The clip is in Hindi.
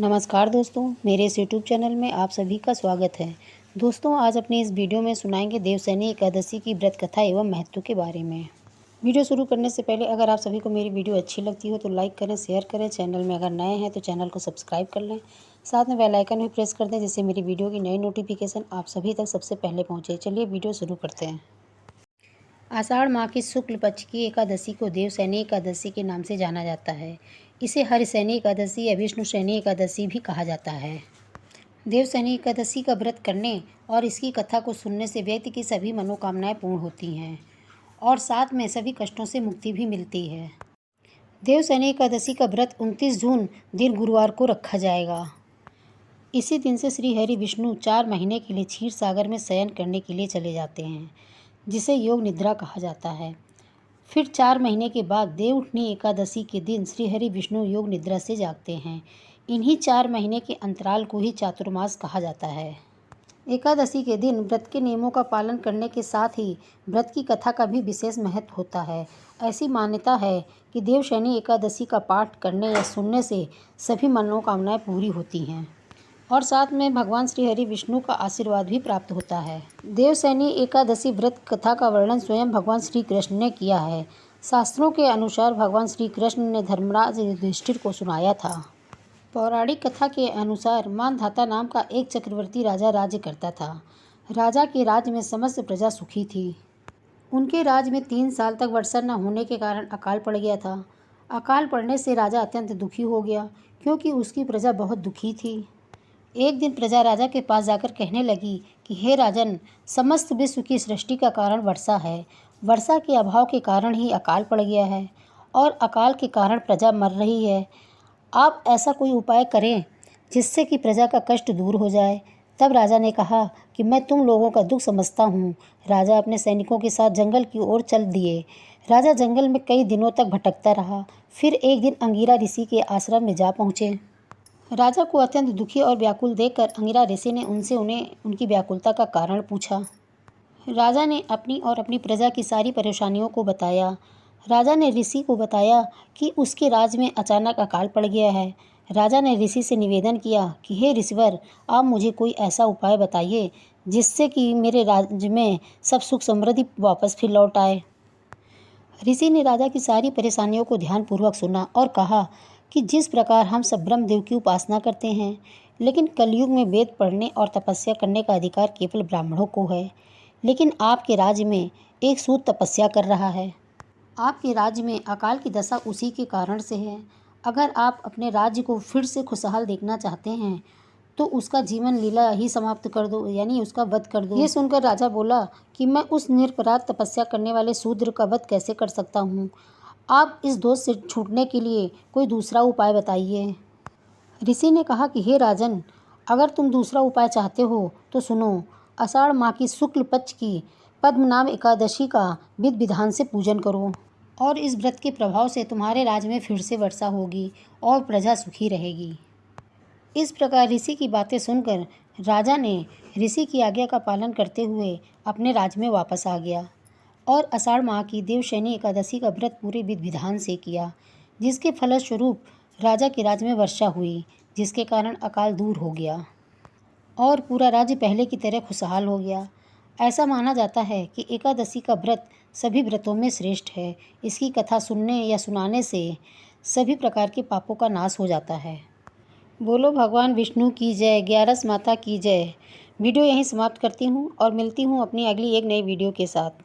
नमस्कार दोस्तों, मेरे इस यूट्यूब चैनल में आप सभी का स्वागत है। दोस्तों, आज अपने इस वीडियो में सुनाएंगे देवशयनी एकादशी की व्रत कथा एवं महत्व के बारे में। वीडियो शुरू करने से पहले अगर आप सभी को मेरी वीडियो अच्छी लगती हो तो लाइक करें, शेयर करें। चैनल में अगर नए हैं तो चैनल को सब्सक्राइब कर लें। साथ में बेल आइकन भी प्रेस कर दें जिससे मेरी वीडियो की नई नोटिफिकेशन आप सभी तक सबसे पहले पहुँचे। चलिए वीडियो शुरू करते हैं। आषाढ़ माह की शुक्ल पक्ष की एकादशी को देवशयनी एकादशी के नाम से जाना जाता है। इसे हरिशयनी एकादशी या विष्णुशयनी एकादशी भी कहा जाता है। देवशयनी एकादशी का व्रत करने और इसकी कथा को सुनने से व्यक्ति की सभी मनोकामनाएं पूर्ण होती हैं और साथ में सभी कष्टों से मुक्ति भी मिलती है। देवशयनी एकादशी का व्रत 29 जून दिन गुरुवार को रखा जाएगा। इसी दिन से श्री हरि विष्णु 4 महीने के लिए क्षीर सागर में शयन करने के लिए चले जाते हैं, जिसे योग निद्रा कहा जाता है। फिर 4 महीने के बाद देवउठनी एकादशी के दिन श्री हरि विष्णु योग निद्रा से जागते हैं। इन्हीं 4 महीने के अंतराल को ही चातुर्मास कहा जाता है। एकादशी के दिन व्रत के नियमों का पालन करने के साथ ही व्रत की कथा का भी विशेष महत्व होता है। ऐसी मान्यता है कि देवशयनी एकादशी का पाठ करने या सुनने से सभी मनोकामनाएं पूरी होती हैं और साथ में भगवान श्री हरि विष्णु का आशीर्वाद भी प्राप्त होता है। देवशयनी एकादशी व्रत कथा का वर्णन स्वयं भगवान श्री कृष्ण ने किया है। शास्त्रों के अनुसार भगवान श्री कृष्ण ने धर्मराज युधिष्ठिर को सुनाया था। पौराणिक कथा के अनुसार मानधाता नाम का एक चक्रवर्ती राजा राज्य करता था। राजा के राज्य में समस्त प्रजा सुखी थी। उनके राज्य में 3 साल तक वर्षा न होने के कारण अकाल पड़ गया था। अकाल पड़ने से राजा अत्यंत दुखी हो गया क्योंकि उसकी प्रजा बहुत दुखी थी। एक दिन प्रजा राजा के पास जाकर कहने लगी कि हे राजन, समस्त विश्व की सृष्टि का कारण वर्षा है। वर्षा के अभाव के कारण ही अकाल पड़ गया है और अकाल के कारण प्रजा मर रही है। आप ऐसा कोई उपाय करें जिससे कि प्रजा का कष्ट दूर हो जाए। तब राजा ने कहा कि मैं तुम लोगों का दुख समझता हूँ। राजा अपने सैनिकों के साथ जंगल की ओर चल दिए। राजा जंगल में कई दिनों तक भटकता रहा। फिर एक दिन अंगिरा ऋषि के आश्रम में जा पहुँचे। राजा को अत्यंत दुखी और व्याकुल देखकर अंगिरा ऋषि ने उन्हें उनकी व्याकुलता का कारण पूछा। राजा ने अपनी और अपनी प्रजा की सारी परेशानियों को बताया। राजा ने ऋषि को बताया कि उसके राज्य में अचानक अकाल पड़ गया है। राजा ने ऋषि से निवेदन किया कि हे ऋषिवर, आप मुझे कोई ऐसा उपाय बताइए जिससे कि मेरे राज्य में सब सुख समृद्धि वापस फिर लौट आए। ऋषि ने राजा की सारी परेशानियों को ध्यानपूर्वक सुना और कहा कि जिस प्रकार हम सब ब्रह्मदेव की उपासना करते हैं, लेकिन कलयुग में वेद पढ़ने और तपस्या करने का अधिकार केवल ब्राह्मणों को है, लेकिन आपके राज्य में एक सूत तपस्या कर रहा है। आपके राज्य में अकाल की दशा उसी के कारण से है। अगर आप अपने राज्य को फिर से खुशहाल देखना चाहते हैं तो उसका जीवन लीला ही समाप्त कर दो, यानी उसका वध कर दो। ये सुनकर राजा बोला कि मैं उस निरपराध तपस्या करने वाले शूद्र का वध कैसे कर सकता हूँ। आप इस दोष से छूटने के लिए कोई दूसरा उपाय बताइए। ऋषि ने कहा कि हे राजन, अगर तुम दूसरा उपाय चाहते हो तो सुनो। आषाढ़ माह की शुक्ल पक्ष की पद्मनाभ एकादशी का विधि विधान से पूजन करो और इस व्रत के प्रभाव से तुम्हारे राज्य में फिर से वर्षा होगी और प्रजा सुखी रहेगी। इस प्रकार ऋषि की बातें सुनकर राजा ने ऋषि की आज्ञा का पालन करते हुए अपने राज्य में वापस आ गया और आषाढ़ माह की देवशयनी एकादशी का व्रत पूरे विधि विधान से किया, जिसके फलस्वरूप राजा के राज्य में वर्षा हुई, जिसके कारण अकाल दूर हो गया और पूरा राज्य पहले की तरह खुशहाल हो गया। ऐसा माना जाता है कि एकादशी का व्रत सभी व्रतों में श्रेष्ठ है। इसकी कथा सुनने या सुनाने से सभी प्रकार के पापों का नाश हो जाता है। बोलो भगवान विष्णु की जय, ग्यारस माता की जय। वीडियो यहीं समाप्त करती हूँ और मिलती हूँ अपनी अगली एक नई वीडियो के साथ।